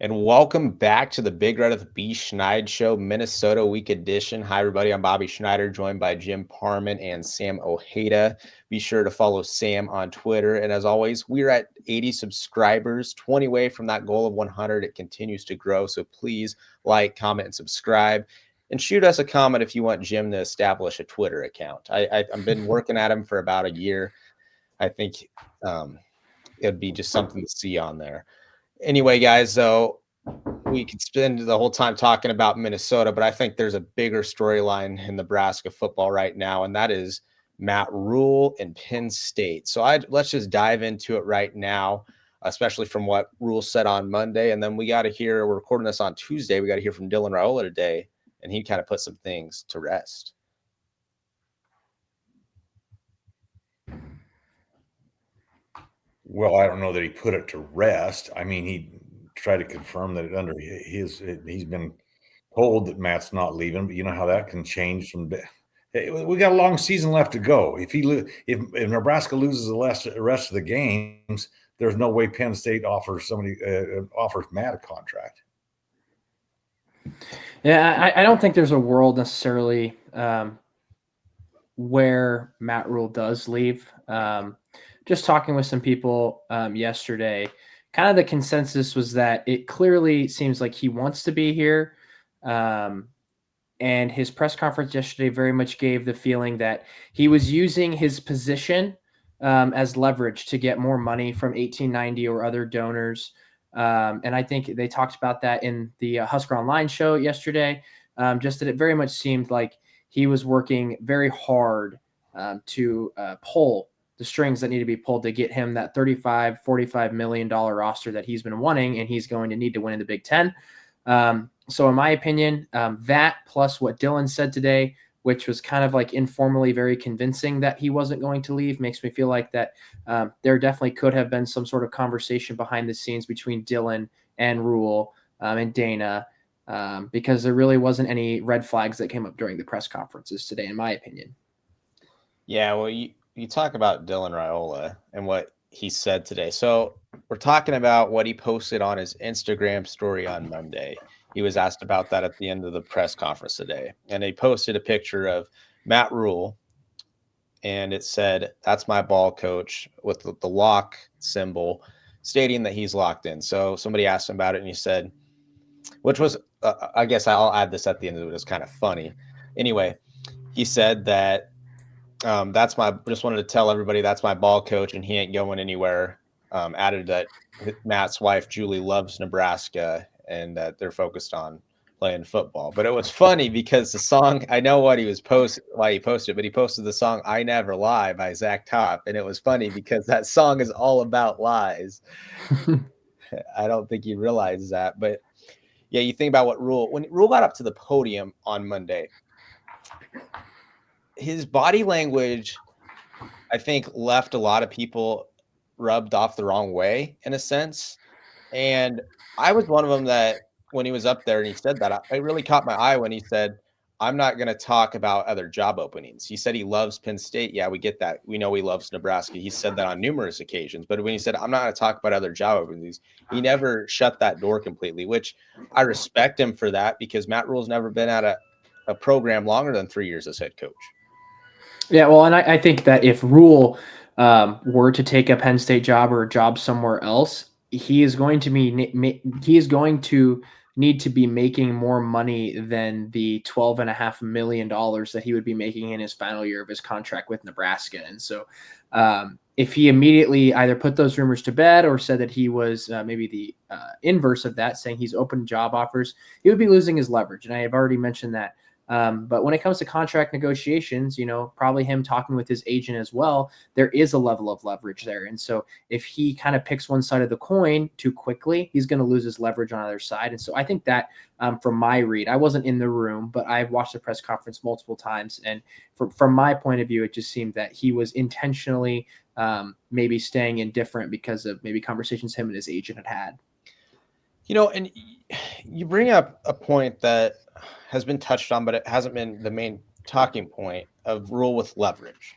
And welcome back to the Big Red of the B. Schneid Show, Minnesota Week Edition. Hi, everybody. I'm Bobby Schneider, joined by Jim Parman and Sam Ojeda. Be sure to follow Sam on Twitter. And as always, we're at 80 subscribers, 20 away from that goal of 100. It continues to grow. So please like, comment, and subscribe. And shoot us a comment if you want Jim to establish a Twitter account. I've been working at him for about a year. I think it'd be just something to see on there. Anyway, guys, so we could spend the whole time talking about Minnesota, but I think there's a bigger storyline in Nebraska football right now, and that is Matt Rhule and Penn State. So let's just dive into it right now, especially from what Rhule said on Monday. And then we got to hear, we're recording this on Tuesday, we got to hear from Dylan Raiola today, and he kind of put some things to rest. Well, I don't know that he put it to rest. I mean, he tried to confirm that he's been told that Matt's not leaving, but you know how that can change from. We got a long season left to go. If Nebraska loses the rest of the games, there's no way Penn State offers Matt a contract. Yeah, I don't think there's a world necessarily where Matt Rhule does leave. Just talking with some people yesterday, kind of the consensus was that it clearly seems like he wants to be here. And his press conference yesterday very much gave the feeling that he was using his position as leverage to get more money from 1890 or other donors. And I think they talked about that in the Husker Online show yesterday, just that it very much seemed like he was working very hard to pull the strings that need to be pulled to get him that $35-45 million roster that he's been wanting, and he's going to need to win in the Big Ten. So in my opinion, that plus what Dylan said today, which was kind of like informally very convincing that he wasn't going to leave, makes me feel like that there definitely could have been some sort of conversation behind the scenes between Dylan and Rhule and Dana, because there really wasn't any red flags that came up during the press conferences today, in my opinion. Yeah, well, you talk about Dylan Raiola and what he said today. So we're talking about what he posted on his Instagram story on Monday. He was asked about that at the end of the press conference today. And he posted a picture of Matt Rhule, and it said, "That's my ball coach," with the lock symbol stating that he's locked in. So somebody asked him about it, and he said, which was, I guess I'll add this at the end of it. It was kind of funny. Anyway, he said that just wanted to tell everybody that's my ball coach and he ain't going anywhere. Added that Matt's wife, Julie, loves Nebraska and that they're focused on playing football. But it was funny because the song, I know why he posted, but he posted the song "I Never Lie" by Zach Top. And it was funny because that song is all about lies. I don't think he realizes that. But yeah, you think about when Rhule got up to the podium on Monday, his body language, I think, left a lot of people rubbed off the wrong way in a sense. And I was one of them that when he was up there and he said that, I really caught my eye when he said, "I'm not going to talk about other job openings." He said he loves Penn State. Yeah, we get that. We know he loves Nebraska. He said that on numerous occasions. But when he said, "I'm not going to talk about other job openings," he never shut that door completely, which I respect him for that because Matt Rhule's never been at a program longer than 3 years as head coach. Yeah, well, and I think that if Rhule were to take a Penn State job or a job somewhere else, he is going to need to be making more money than the $12.5 million that he would be making in his final year of his contract with Nebraska. And so if he immediately either put those rumors to bed or said that he was maybe the inverse of that, saying he's open to job offers, he would be losing his leverage. And I have already mentioned that. But when it comes to contract negotiations, probably him talking with his agent as well, there is a level of leverage there. And so if he kind of picks one side of the coin too quickly, he's going to lose his leverage on the other side. And so I think that from my read, I wasn't in the room, but I've watched the press conference multiple times. And from my point of view, it just seemed that he was intentionally maybe staying indifferent because of maybe conversations him and his agent had had. And you bring up a point that has been touched on, but it hasn't been the main talking point of Rhule with leverage.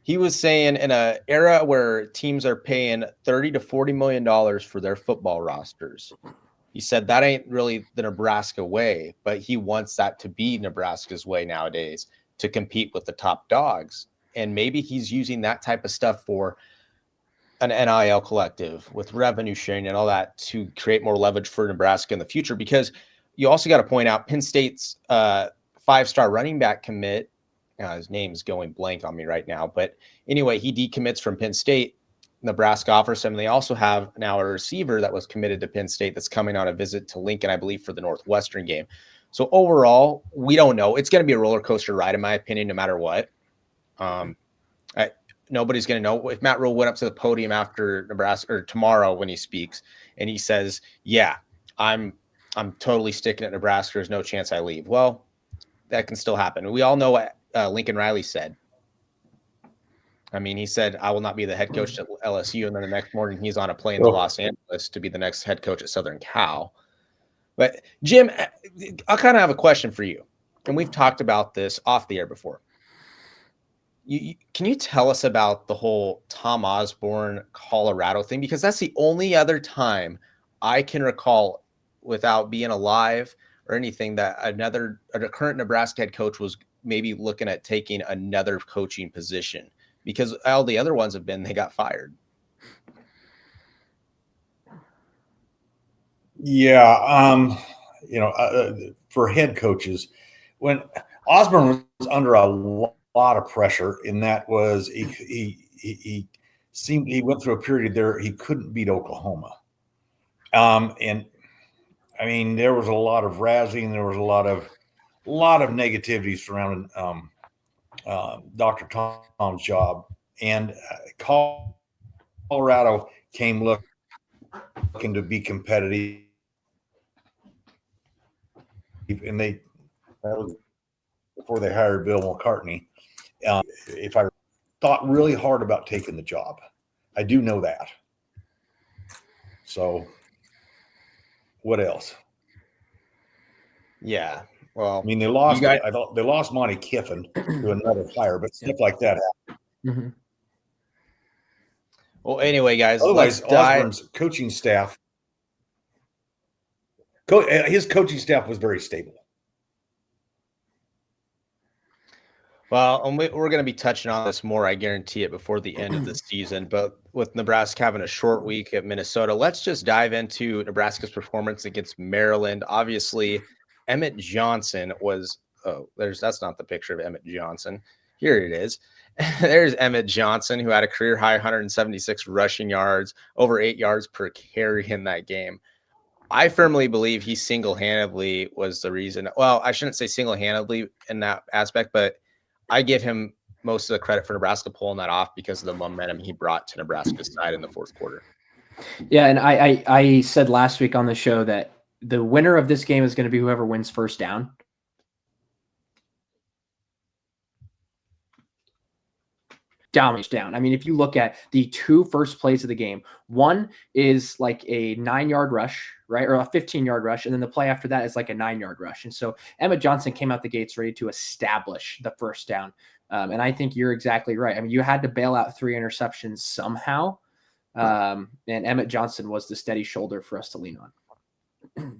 He was saying in an era where teams are paying $30 to $40 million for their football rosters, He said that ain't really the Nebraska way, but he wants that to be Nebraska's way nowadays to compete with the top dogs. And maybe he's using that type of stuff for an NIL collective with revenue sharing and all that to create more leverage for Nebraska in the future. Because you also got to point out Penn State's 5-star running back commit. His name's going blank on me right now. But anyway, he decommits from Penn State. Nebraska offers him. They also have now a receiver that was committed to Penn State that's coming on a visit to Lincoln, I believe, for the Northwestern game. So overall, we don't know. It's going to be a roller coaster ride, in my opinion, no matter what. Nobody's going to know. If Matt Rhule went up to the podium after Nebraska or tomorrow when he speaks and he says, yeah, I'm totally sticking at Nebraska. There's no chance I leave. Well, that can still happen. We all know what Lincoln Riley said. I mean, he said, I will not be the head coach at LSU. And then the next morning he's on a plane to Los Angeles to be the next head coach at Southern Cal. But Jim, I kind of have a question for you. And we've talked about this off the air before. Can you tell us about the whole Tom Osborne, Colorado thing? Because that's the only other time I can recall, without being alive or anything, that a current Nebraska head coach was maybe looking at taking another coaching position, because all the other ones have been, they got fired. Yeah. For head coaches, when Osborne was under a lot of pressure, and that was he went through a period there he couldn't beat Oklahoma, and I mean there was a lot of razzing, there was a lot of negativity surrounding Dr. Tom's job, and Colorado came looking to be competitive, and that was before they hired Bill McCartney. If I thought really hard about taking the job, I do know that. So, what else? Yeah, well, I mean, they lost. I thought they lost Monty Kiffin to another hire, but stuff like that happened. Mm-hmm. Well, anyway, guys, otherwise, Osborne's coaching staff, his coaching staff was very stable. Well, and we're going to be touching on this more, I guarantee it, before the end of the season. But with Nebraska having a short week at Minnesota, let's just dive into Nebraska's performance against Maryland. Obviously, Emmett Johnson was that's not the picture of Emmett Johnson. Here it is. There's Emmett Johnson, who had a career high 176 rushing yards, over 8 yards per carry in that game. I firmly believe he single-handedly was the reason. Well, I shouldn't say single-handedly in that aspect, but I give him most of the credit for Nebraska pulling that off because of the momentum he brought to Nebraska's side in the fourth quarter. Yeah, and I said last week on the show that the winner of this game is going to be whoever wins first down. Down. I mean, if you look at the two first plays of the game, one is like a 9-yard rush, right? Or a 15-yard rush. And then the play after that is like a 9-yard rush. And so Emmett Johnson came out the gates ready to establish the first down. And I think you're exactly right. I mean, you had to bail out 3 interceptions somehow. And Emmett Johnson was the steady shoulder for us to lean on.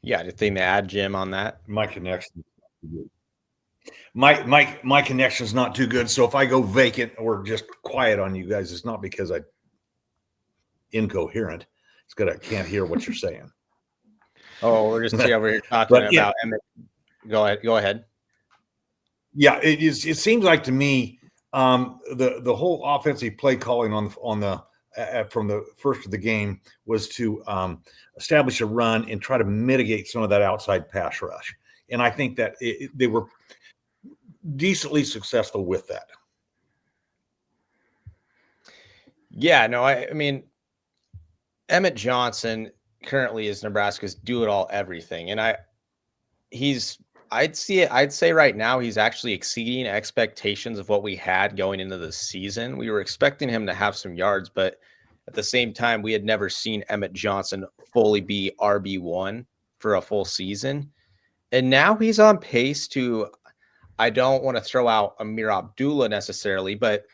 Yeah, anything to add, Jim, on that? My connection. My connection's not too good, so if I go vacant or just quiet on you guys, it's not because I'm incoherent. It's because I can't hear what you're saying. Oh, we're just over here talking about Emmett. Go ahead. Yeah, it seems like to me the whole offensive play calling on the from the first of the game was to establish a run and try to mitigate some of that outside pass rush, and I think that they were decently successful with that. Yeah, no, I mean, Emmett Johnson currently is Nebraska's do-it-all everything, and I'd say right now he's actually exceeding expectations of what we had going into the season. We were expecting him to have some yards, but at the same time, we had never seen Emmett Johnson fully be RB1 for a full season, and now he's on pace to. I don't want to throw out Amir Abdullah necessarily, but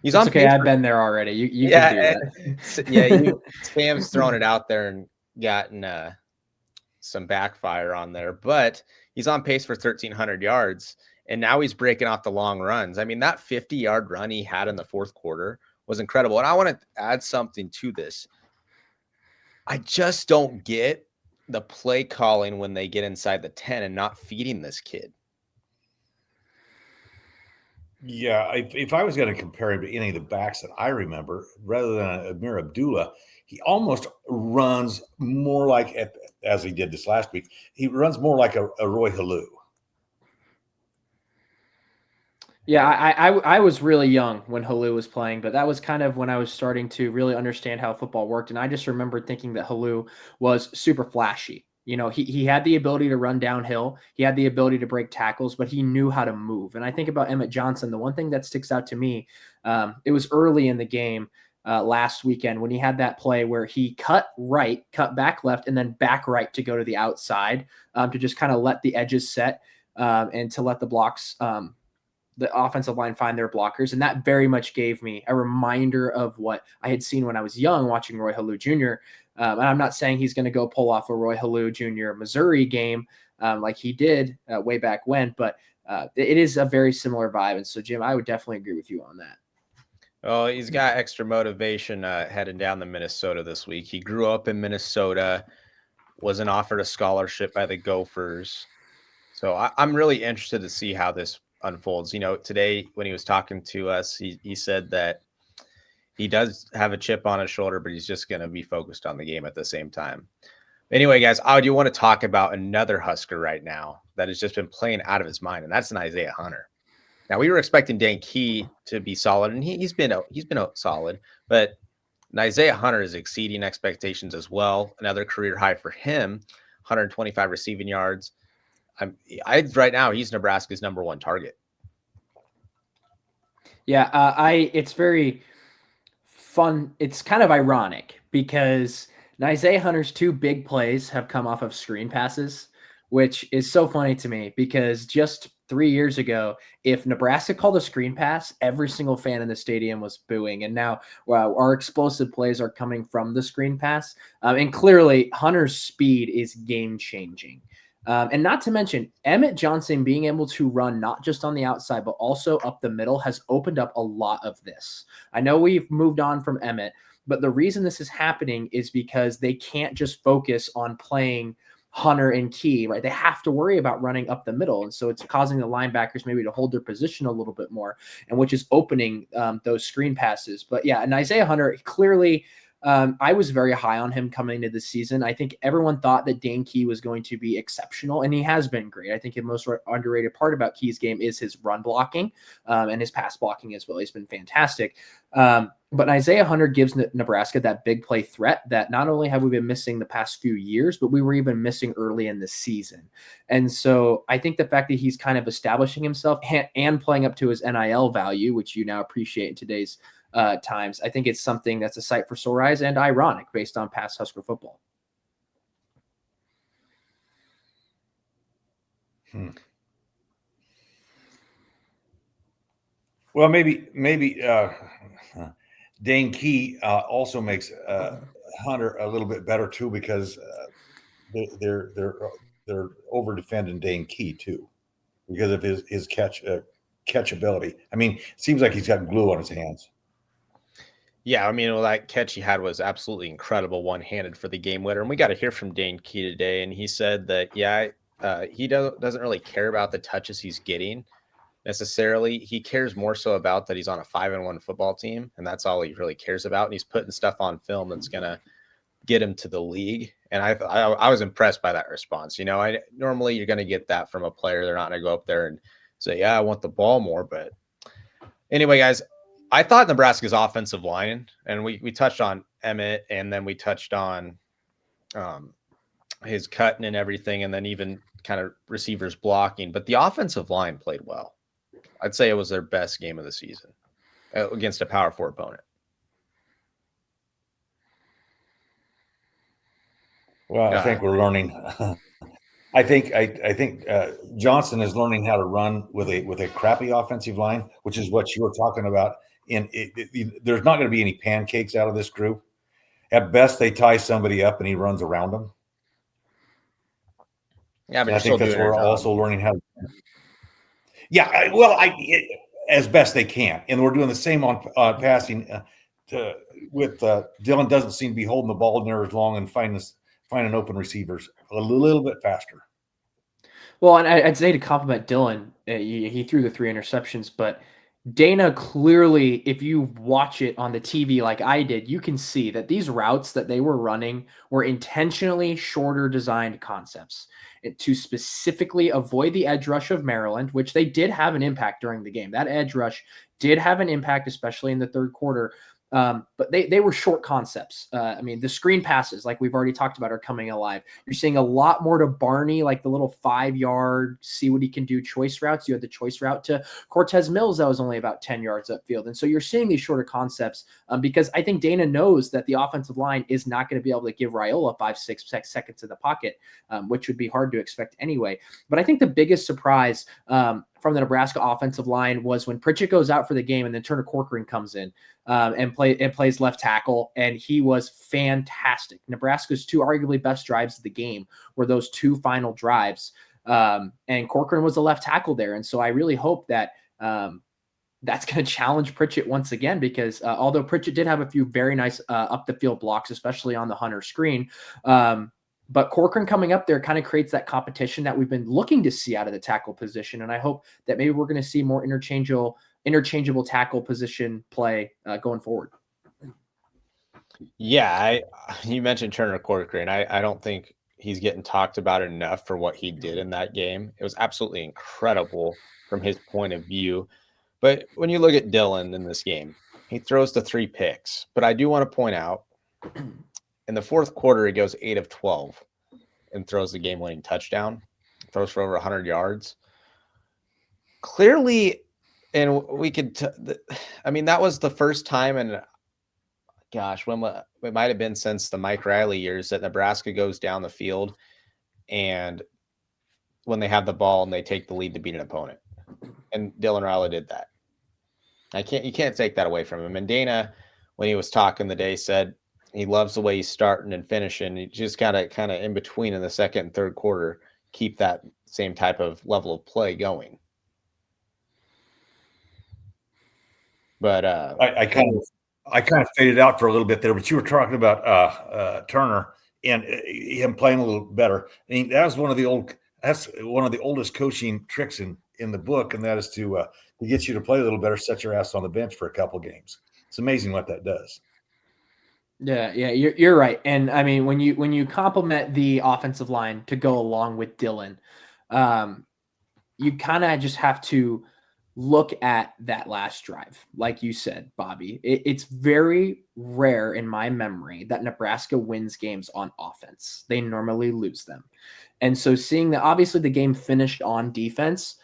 He's It's on okay. pace I've for, been there already. You can do yeah, that. yeah. Sam's thrown it out there and gotten some backfire on there, but he's on pace for 1,300 yards, and now he's breaking off the long runs. I mean, that 50-yard run he had in the fourth quarter was incredible. And I want to add something to this. I just don't get the play calling when they get inside the 10 and not feeding this kid. Yeah, if I was going to compare him to any of the backs that I remember, rather than Amir Abdullah, he almost runs more like, as he did this last week, he runs more like a Roy Halou. Yeah, I was really young when Halou was playing, but that was kind of when I was starting to really understand how football worked. And I just remember thinking that Halou was super flashy. You know, he had the ability to run downhill. He had the ability to break tackles, but he knew how to move. And I think about Emmett Johnson. The one thing that sticks out to me, it was early in the game last weekend when he had that play where he cut right, cut back left, and then back right to go to the outside to just kind of let the edges set and to let the blocks the offensive line find their blockers. And that very much gave me a reminder of what I had seen when I was young watching Roy Halou Jr. And I'm not saying he's going to go pull off a Roy Halou Jr. Missouri game like he did way back when, but it is a very similar vibe. And so, Jim, I would definitely agree with you on that. Well, he's got extra motivation heading down to Minnesota this week. He grew up in Minnesota, wasn't offered a scholarship by the Gophers. So I'm really interested to see how this unfolds. You know, today when he was talking to us, he said that he does have a chip on his shoulder, but he's just going to be focused on the game at the same time. Anyway, guys, I do want to talk about another Husker right now that has just been playing out of his mind, and that's Nyziah Hunter. Now, we were expecting Dan Key to be solid, and he's been solid, but Nyziah Hunter is exceeding expectations as well. Another career high for him, 125 receiving yards. Right now he's Nebraska's number one target. Yeah, it's very fun. It's kind of ironic because Nyziah Hunter's two big plays have come off of screen passes, which is so funny to me because just 3 years ago, if Nebraska called a screen pass, every single fan in the stadium was booing. And now our explosive plays are coming from the screen pass. And clearly, Hunter's speed is game changing. And not to mention, Emmett Johnson being able to run not just on the outside, but also up the middle has opened up a lot of this. I know we've moved on from Emmett, but the reason this is happening is because they can't just focus on playing Hunter and Key, right? They have to worry about running up the middle. And so it's causing the linebackers maybe to hold their position a little bit more, and which is opening those screen passes. But yeah, and Nyziah Hunter clearly – I was very high on him coming into the season. I think everyone thought that Dane Key was going to be exceptional, and he has been great. I think the most underrated part about Key's game is his run blocking and his pass blocking as well. He's been fantastic. But Nyziah Hunter gives Nebraska that big play threat that not only have we been missing the past few years, but we were even missing early in the season. And so I think the fact that he's kind of establishing himself and playing up to his NIL value, which you now appreciate in today's times, I think it's something that's a sight for sore eyes and ironic based on past Husker football. Well, maybe Dane Key also makes Hunter a little bit better too, because they're over defending Dane Key too because of his catchability. I mean, it seems like he's got glue on his hands. Yeah, I mean, well, that catch he had was absolutely incredible, one-handed for the game winner. And we got to hear from Dane Key today, and he said that he doesn't really care about the touches he's getting necessarily. He cares more so about that he's on a 5-1 football team, and that's all he really cares about. And he's putting stuff on film that's gonna get him to the league. And I was impressed by that response. You know, normally you're gonna get that from a player. They're not gonna go up there and say, "Yeah, I want the ball more." But anyway, guys, I thought Nebraska's offensive line, and we touched on Emmett, and then we touched on his cutting and everything, and then even kind of receivers blocking. But the offensive line played well. I'd say it was their best game of the season against a Power 4 opponent. Well, I think we're learning. I think Johnson is learning how to run with a crappy offensive line, which is what you were talking about and there's not going to be any pancakes out of this group. At best, they tie somebody up and he runs around them. Yeah, but I think that's where we're also learning how. Yeah, as best they can, and we're doing the same on passing. With Dylan doesn't seem to be holding the ball near as long and finding open receivers a little bit faster. Well, and I'd say to compliment Dylan, he threw the 3 interceptions, but Dana clearly, if you watch it on the TV like I did, you can see that these routes that they were running were intentionally shorter designed concepts to specifically avoid the edge rush of Maryland, which they did have an impact during the game. That edge rush did have an impact, especially in the third quarter. But they were short concepts. I mean, the screen passes, like we've already talked about, are coming alive. You're seeing a lot more to Barney, like the little 5-yard, see what he can do choice routes. You had the choice route to Cortez Mills that was only about 10 yards upfield. And so you're seeing these shorter concepts because I think Dana knows that the offensive line is not going to be able to give Raiola 5-6 seconds in the pocket, which would be hard to expect anyway. But I think the biggest surprise from the Nebraska offensive line was when Pritchett goes out for the game and then Turner Corcoran comes in and plays left tackle, and he was fantastic. Nebraska's 2 arguably best drives of the game were those 2 final drives, and Corcoran was a left tackle there. And so I really hope that that's going to challenge Pritchett once again, because although Pritchett did have a few very nice up the field blocks, especially on the Hunter screen, but Corcoran coming up there kind of creates that competition that we've been looking to see out of the tackle position. And I hope that maybe we're going to see more interchangeable tackle position play going forward. Yeah, you mentioned Turner Corcoran. I don't think he's getting talked about enough for what he did in that game. It was absolutely incredible from his point of view. But when you look at Dylan in this game, he throws the 3 picks. But I do want to point out, in the fourth quarter, he goes 8 of 12 and throws the game-winning touchdown. Throws for over 100 yards. Clearly, and we could I mean, that was the first time in, gosh, when it might have been since the Mike Riley years that Nebraska goes down the field and when they have the ball and they take the lead to beat an opponent. And Dylan Raiola did that. You can't take that away from him. And Dana, when he was talking today, said he loves the way he's starting and finishing. He just kind of in between in the second and third quarter, keep that same type of level of play going. But I kind of faded out for a little bit there, but you were talking about Turner and him playing a little better. I mean, that's one of the oldest coaching tricks in the book, and that is to get you to play a little better, set your ass on the bench for a couple games. It's amazing what that does. Yeah, you're right. And I mean, when you compliment the offensive line to go along with Dylan, you kind of just have to look at that last drive. Like you said, Bobby, it's very rare in my memory that Nebraska wins games on offense. They normally lose them. And so seeing that, obviously the game finished on defense,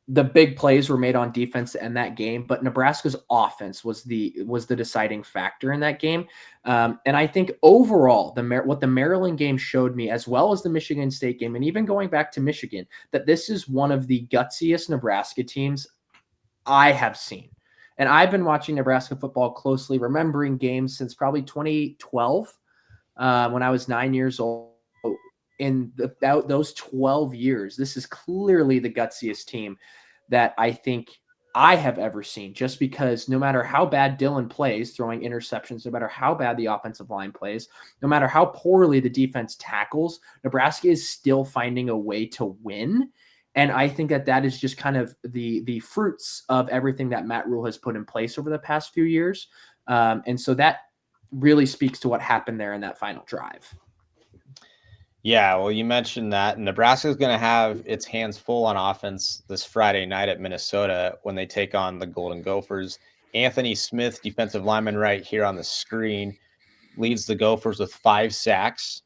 the big plays were made on defense to end that game, but Nebraska's offense was the deciding factor in that game. And I think overall, what the Maryland game showed me, as well as the Michigan State game, and even going back to Michigan, that this is one of the gutsiest Nebraska teams I have seen. And I've been watching Nebraska football closely, remembering games since probably 2012, when I was 9 years old. In those 12 years, this is clearly the gutsiest team that I think I have ever seen, just because no matter how bad Dylan plays throwing interceptions, no matter how bad the offensive line plays, no matter how poorly the defense tackles, Nebraska is still finding a way to win. And I think that is just kind of the fruits of everything that Matt Rhule has put in place over the past few years. And so that really speaks to what happened there in that final drive. Yeah, well, you mentioned that Nebraska is going to have its hands full on offense this Friday night at Minnesota when they take on the Golden Gophers. Anthony Smith, defensive lineman right here on the screen, leads the Gophers with 5 sacks.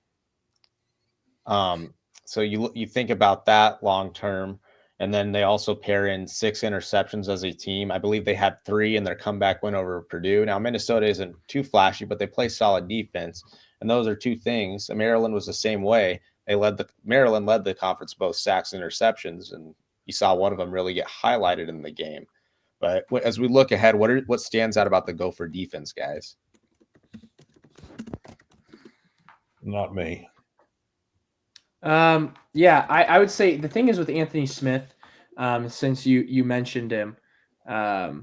So you think about that long term, and then they also pair in 6 interceptions as a team. I believe they had 3 in their comeback win over Purdue. Now, Minnesota isn't too flashy, but they play solid defense. And those are 2 things. And Maryland was the same way. Maryland led the conference both sacks and interceptions, and you saw one of them really get highlighted in the game. But as we look ahead, what stands out about the Gopher defense, guys? Not me. Yeah, I would say the thing is with Anthony Smith, since you mentioned him, I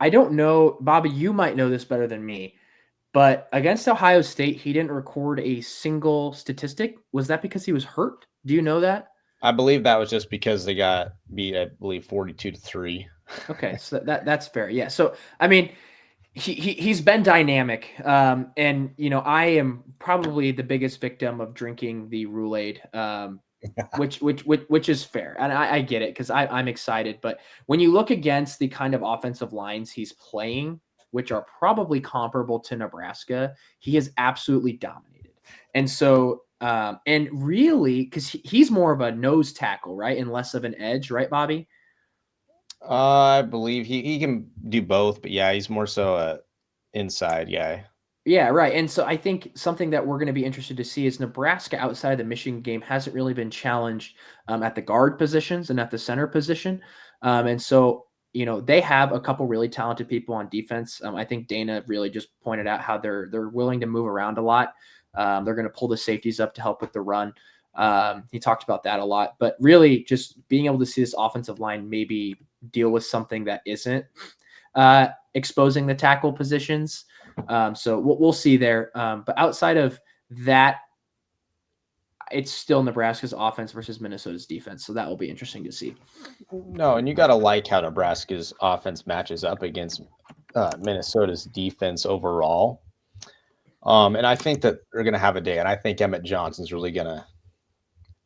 don't know, Bobby, you might know this better than me, but against Ohio State, he didn't record a single statistic. Was that because he was hurt? Do you know that? I believe that was just because they got beat, I believe 42-3. Okay, so that's fair. Yeah. So I mean, he's been dynamic, and I am probably the biggest victim of drinking the Rhule-Aid, which is fair, and I get it because I'm excited. But when you look against the kind of offensive lines he's playing, which are probably comparable to Nebraska, he has absolutely dominated. And so, and really, because he's more of a nose tackle, right, and less of an edge, right, Bobby? I believe he can do both, but yeah, he's more so a inside guy. Yeah, right. And so I think something that we're going to be interested to see is Nebraska outside of the Michigan game hasn't really been challenged at the guard positions and at the center position. And so, they have a couple really talented people on defense. I think Dana really just pointed out how they're willing to move around a lot. They're going to pull the safeties up to help with the run. He talked about that a lot, but really just being able to see this offensive line maybe deal with something that isn't exposing the tackle positions. So we'll see there. But outside of that, it's still Nebraska's offense versus Minnesota's defense. So that will be interesting to see. No, and you got to like how Nebraska's offense matches up against Minnesota's defense overall. And I think that they're going to have a day, and I think Emmett Johnson's really going to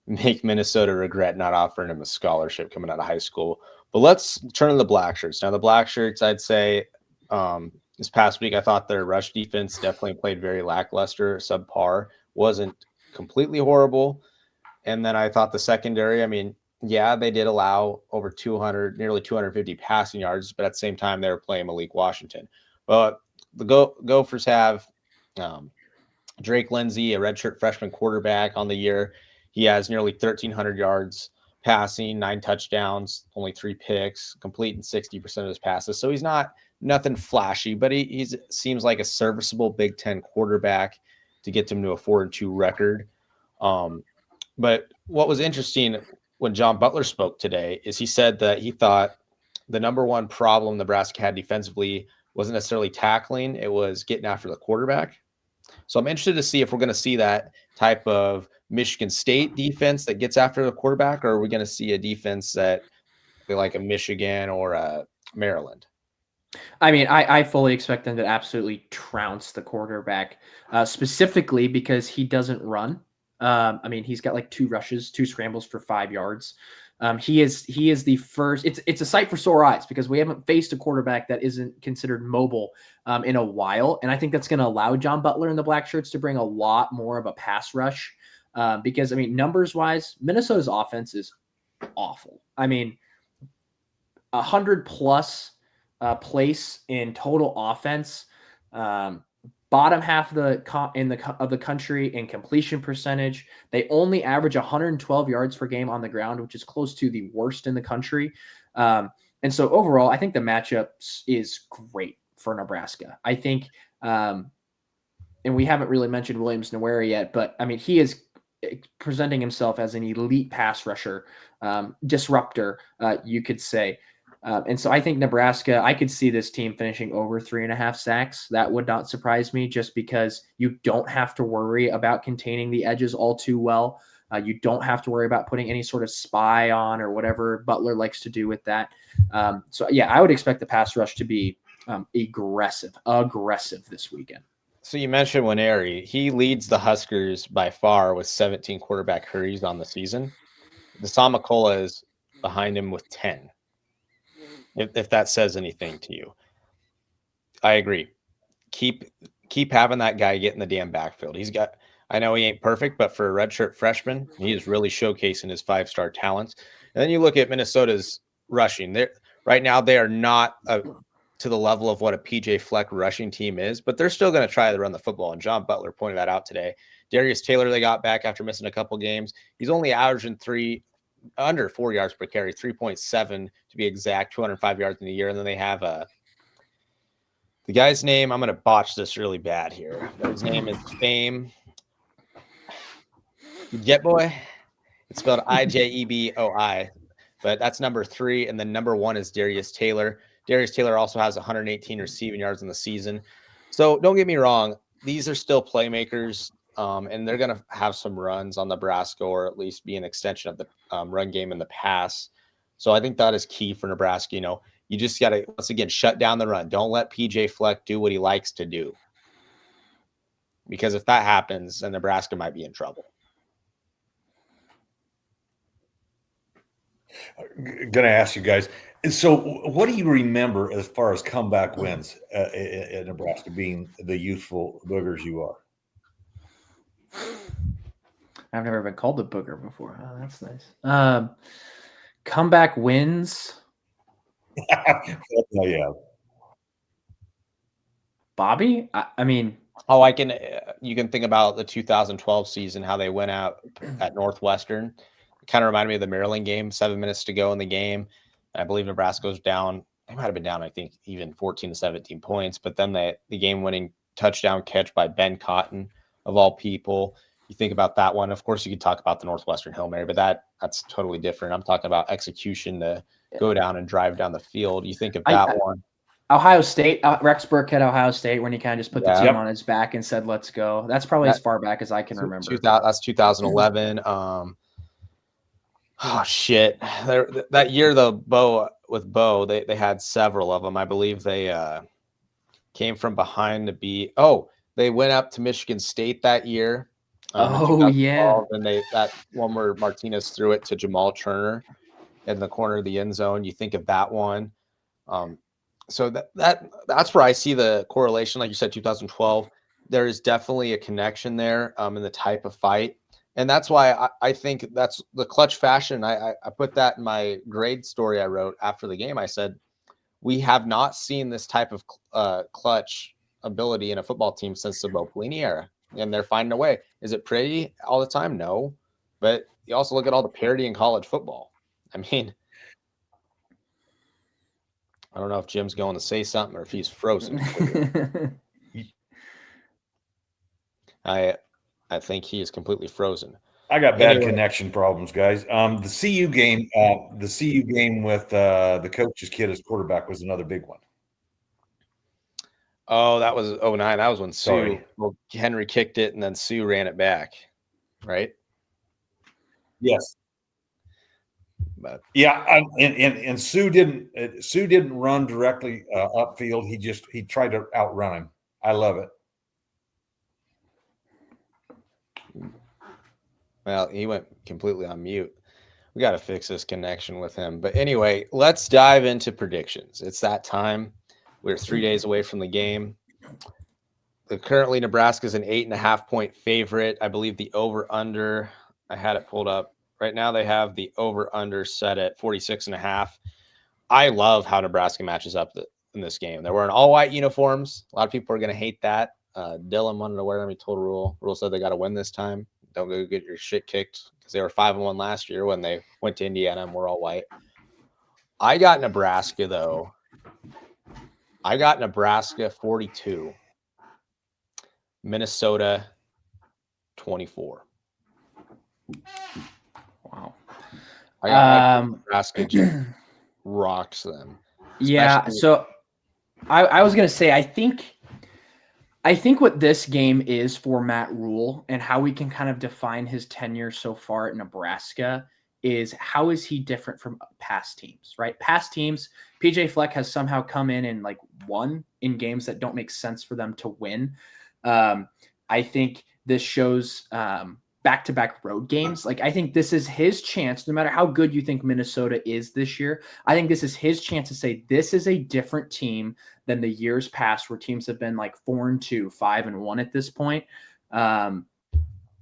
make Minnesota regret not offering him a scholarship coming out of high school. But let's turn to the Black Shirts. Now, the Black Shirts, I'd say this past week, I thought their rush defense definitely played very lackluster, subpar, wasn't completely horrible. And then I thought the secondary, I mean, yeah, they did allow over 200, nearly 250 passing yards, but at the same time, they were playing Malik Washington. But the Gophers have Drake Lindsay, a redshirt freshman quarterback on the year. He has nearly 1,300 yards passing, 9 touchdowns, only 3 picks, completing 60% of his passes. So he's not nothing flashy, but he seems like a serviceable Big Ten quarterback to get them to a 4-2 record. But what was interesting when John Butler spoke today is he said that he thought the number one problem Nebraska had defensively wasn't necessarily tackling, it was getting after the quarterback. So I'm interested to see if we're going to see that type of Michigan State defense that gets after the quarterback, or are we going to see a defense that like a Michigan or a Maryland? I mean, I fully expect them to absolutely trounce the quarterback, specifically because he doesn't run. I mean, he's got like 2 rushes, 2 scrambles for 5 yards. He is the first. It's a sight for sore eyes because we haven't faced a quarterback that isn't considered mobile in a while, and I think that's going to allow John Butler and the Black Shirts to bring a lot more of a pass rush. Because I mean, numbers wise, Minnesota's offense is awful. I mean, 100 plus place in total offense. Bottom half of the country in completion percentage. They only average 112 yards per game on the ground, which is close to the worst in the country. And so overall, I think the matchup is great for Nebraska. I think, and we haven't really mentioned Williams-Nwaneri yet, but I mean, he is presenting himself as an elite pass rusher, disruptor, you could say. And so I think Nebraska, I could see this team finishing over 3.5 sacks. That would not surprise me just because you don't have to worry about containing the edges all too well. You don't have to worry about putting any sort of spy on or whatever Butler likes to do with that. So, yeah, I would expect the pass rush to be aggressive this weekend. So you mentioned Nwaneri. He leads the Huskers by far with 17 quarterback hurries on the season. Dasamakola is behind him with 10. If that says anything to you. I agree. Keep having that guy get in the damn backfield. I know he ain't perfect, but for a redshirt freshman, he is really showcasing his 5-star talents. And then you look at Minnesota's rushing. Right now they are not to the level of what a PJ Fleck rushing team is, but they're still going to try to run the football. And John Butler pointed that out today. Darius Taylor, they got back after missing a couple games. He's only averaging under 4 yards per carry, 3.7 to be exact, 205 yards in the year. And then they have the guy's name. I'm going to botch this really bad here, but his name is Fame Jet Boy. It's spelled Ijeboi, but that's number 3. And then number 1 is Darius Taylor. Darius Taylor also has 118 receiving yards in the season. So don't get me wrong. These are still playmakers, and they're going to have some runs on Nebraska, or at least be an extension of the run game in the pass. So I think that is key for Nebraska. You just got to, once again, shut down the run. Don't let PJ Fleck do what he likes to do. Because if that happens, then Nebraska might be in trouble. Going to ask you guys. So what do you remember as far as comeback wins at Nebraska, being the youthful boogers you are? I've never been called a booger before. Oh, that's nice. Comeback wins. Oh, yeah. Bobby? I mean, you can think about the 2012 season, how they went out at Northwestern. It kind of reminded me of the Maryland game, 7 minutes to go in the game. I believe Nebraska was down. They might have been down, I think, even 14 to 17 points. But then the game-winning touchdown catch by Ben Cotton, of all people. You think about that one. Of course, you could talk about the Northwestern Hail Mary, but that's totally different. I'm talking about execution to go down and drive down the field. You think of that one. Ohio State, Rex Burkhead, Ohio State, when he kind of just put the team on his back and said, let's go. That's probably as far back as I can remember. That's 2011. Oh, shit. That year, Bo, they had several of them. I believe they came from behind to beat. Oh, they went up to Michigan State that year. Yeah. And that one where Martinez threw it to Jamal Turner in the corner of the end zone. You think of that one. So that's where I see the correlation. Like you said, 2012, there is definitely a connection there in the type of fight. And that's why I think that's the clutch fashion. I put that in my grade story I wrote after the game. I said, we have not seen this type of clutch ability in a football team since the Bo Pelini era. And they're finding a way. Is it pretty all the time? No. But you also look at all the parity in college football. I mean, I don't know if Jim's going to say something or if he's frozen. I think he is completely frozen. I got bad connection problems, guys. The CU game with the coach's kid as quarterback was another big one. Oh, that was 2009. That was when Henry kicked it and then Sue ran it back, right? Yes. But yeah, and Sue didn't run directly upfield. He tried to outrun him. I love it. Well, he went completely on mute. We got to fix this connection with him. But anyway, let's dive into predictions. It's that time. We're 3 days away from the game. Currently, Nebraska is an 8.5-point favorite. I believe the over-under, I had it pulled up. Right now, they have the over-under set at 46.5. I love how Nebraska matches up in this game. They're wearing all-white uniforms. A lot of people are going to hate that. Dylan wanted to wear them. He told Rhule. Rhule said they got to win this time. Don't go get your shit kicked, because they were 5-1 last year when they went to Indiana and were all white. I got Nebraska, though. I got Nebraska 42. Minnesota 24. Wow. I got Nebraska just rocks them. Yeah. So I was going to say, I think what this game is for Matt Rhule and how we can kind of define his tenure so far at Nebraska is how is he different from past teams, right? Past teams, PJ Fleck has somehow come in and won in games that don't make sense for them to win. I think this shows back-to-back road games. I think this is his chance, no matter how good you think Minnesota is this year. I think this is his chance to say this is a different team than the years past, where teams have been 4-2, 5-1 at this point.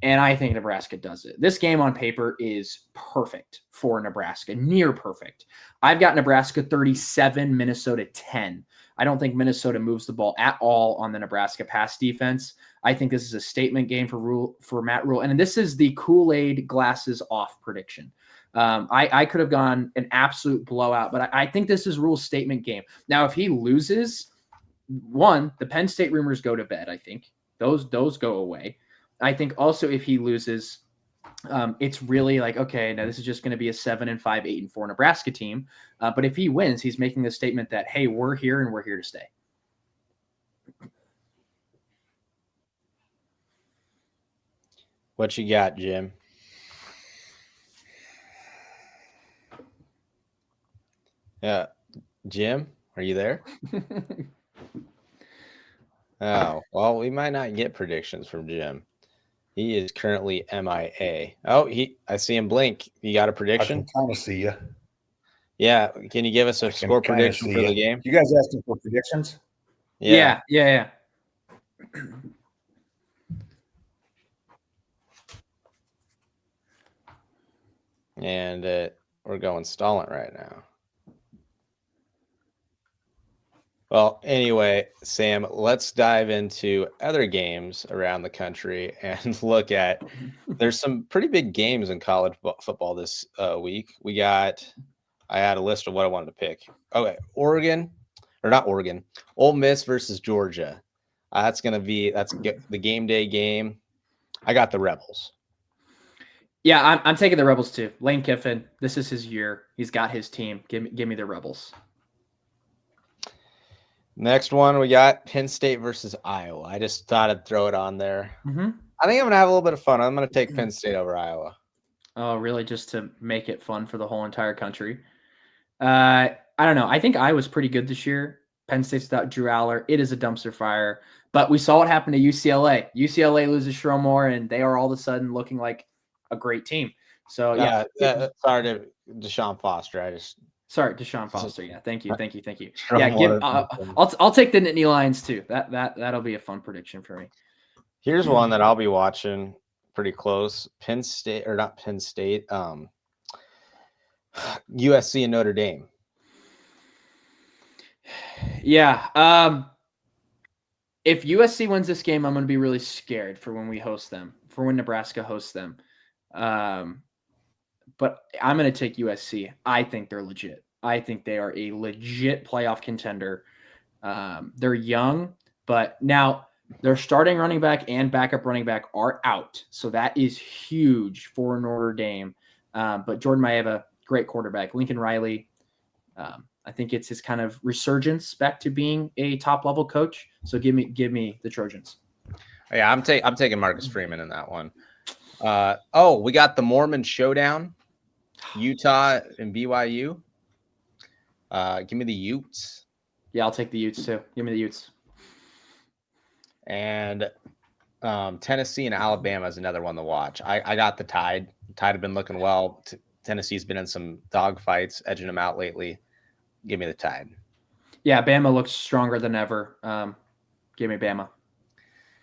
And I think Nebraska does it. This game on paper is perfect for Nebraska, near perfect. I've got Nebraska 37, Minnesota 10. I don't think Minnesota moves the ball at all on the Nebraska pass defense. I think this is a statement game for Matt Rhule. And this is the Kool-Aid glasses off prediction. I could have gone an absolute blowout, but I think this is Rhule's statement game. Now, if he loses, the Penn State rumors go to bed. I think those go away. I think also if he loses, it's really like, okay, now this is just going to be a 7-5, 8-4 Nebraska team. But if he wins, he's making the statement that, hey, we're here and we're here to stay. What you got, Jim? Yeah, Jim, are you there? Oh, well, we might not get predictions from Jim. He is currently MIA. Oh, I see him blink. You got a I prediction? can kind of see you. Yeah. Can you give us a score prediction for the game? You guys asking for predictions? Yeah. And we're going stalling right now. Well, anyway, Sam, let's dive into other games around the country and look at. There's some pretty big games in college football this week. I had a list of what I wanted to pick. Okay, Ole Miss versus Georgia. That's the game day game. I got the Rebels. Yeah, I'm taking the Rebels too. Lane Kiffin, this is his year. He's got his team. Give me the Rebels. Next one, we got Penn State versus Iowa. I just thought I'd throw it on there. Mm-hmm. I think I'm going to have a little bit of fun. I'm going to take Penn State over Iowa. Oh, really? Just to make it fun for the whole entire country? I don't know. I think Iowa's pretty good this year. Penn State's without Drew Aller. It is a dumpster fire. But we saw what happened to UCLA. UCLA loses Sherrell, and they are all of a sudden looking like a great team. So, yeah. Sorry to Deshaun Foster. Sorry, Deshaun Foster. Yeah, thank you. Yeah, I'll take the Nittany Lions too. That'll be a fun prediction for me. Here's one that I'll be watching pretty close. Penn State. USC and Notre Dame. Yeah. If USC wins this game, I'm going to be really scared for when Nebraska hosts them. But I'm going to take USC. I think they're legit. I think they are a legit playoff contender. They're young, but now their starting running back and backup running back are out. So that is huge for Notre Dame. But Jordan Maeva, great quarterback. Lincoln Riley, I think it's his kind of resurgence back to being a top-level coach. So give me the Trojans. Yeah, I'm taking Marcus Freeman in that one. We got the Mormon Showdown, Utah and BYU. Give me the Utes. Yeah, I'll take the Utes too. Give me the Utes. And Tennessee and Alabama is another one to watch. I got the Tide. The Tide have been looking well. Tennessee's been in some dog fights, edging them out lately. Give me the Tide. Yeah, Bama looks stronger than ever. Give me Bama.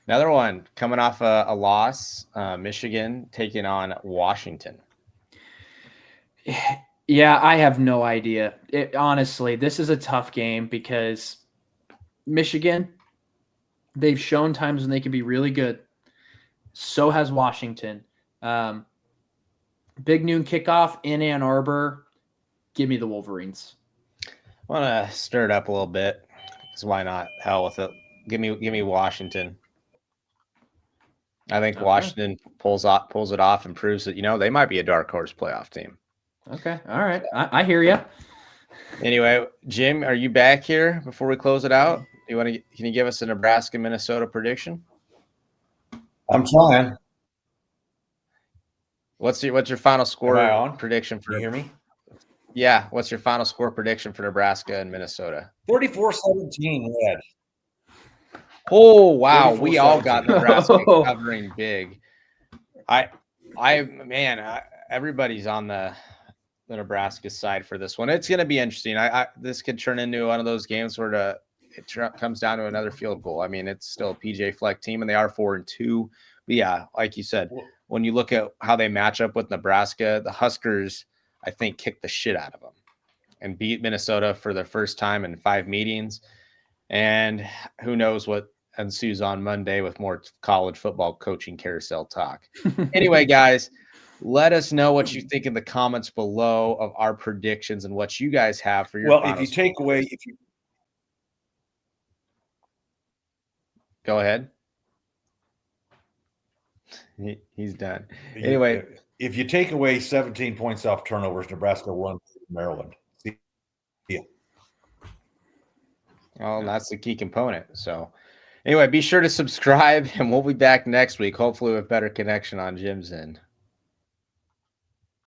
Another one coming off a loss, Michigan taking on Washington. Yeah, I have no idea. Honestly, this is a tough game because Michigan, they've shown times when they can be really good. So has Washington. Big noon kickoff in Ann Arbor. Give me the Wolverines. I want to stir it up a little bit. Because why not? Hell with it. Give me Washington. I think Washington pulls it off and proves that they might be a dark horse playoff team. Okay, all right, I hear you. Anyway, Jim, are you back here before we close it out? Can you give us a Nebraska-Minnesota prediction? I'm trying. What's your final score prediction for? Can you hear me? Yeah. What's your final score prediction for Nebraska and Minnesota? 34-17 red. Oh wow, we all got Nebraska covering big. Everybody's on the Nebraska side for this one. It's going to be interesting. This could turn into one of those games where it comes down to another field goal. I mean, it's still a PJ Fleck team, and they are 4-2. But yeah, like you said, when you look at how they match up with Nebraska, the Huskers, I think, kicked the shit out of them and beat Minnesota for the first time in 5 meetings. And who knows what ensues on Monday with more college football coaching carousel talk. Anyway, guys, Let us know what you think in the comments below of our predictions and what you guys have for your Well, finals. if you take away, Go ahead. He's done. Anyway, if you take away 17 points off turnovers, Nebraska won Maryland. See ya. well, that's the key component. So anyway, be sure to subscribe, and we'll be back next week, hopefully with better connection on Jim's end.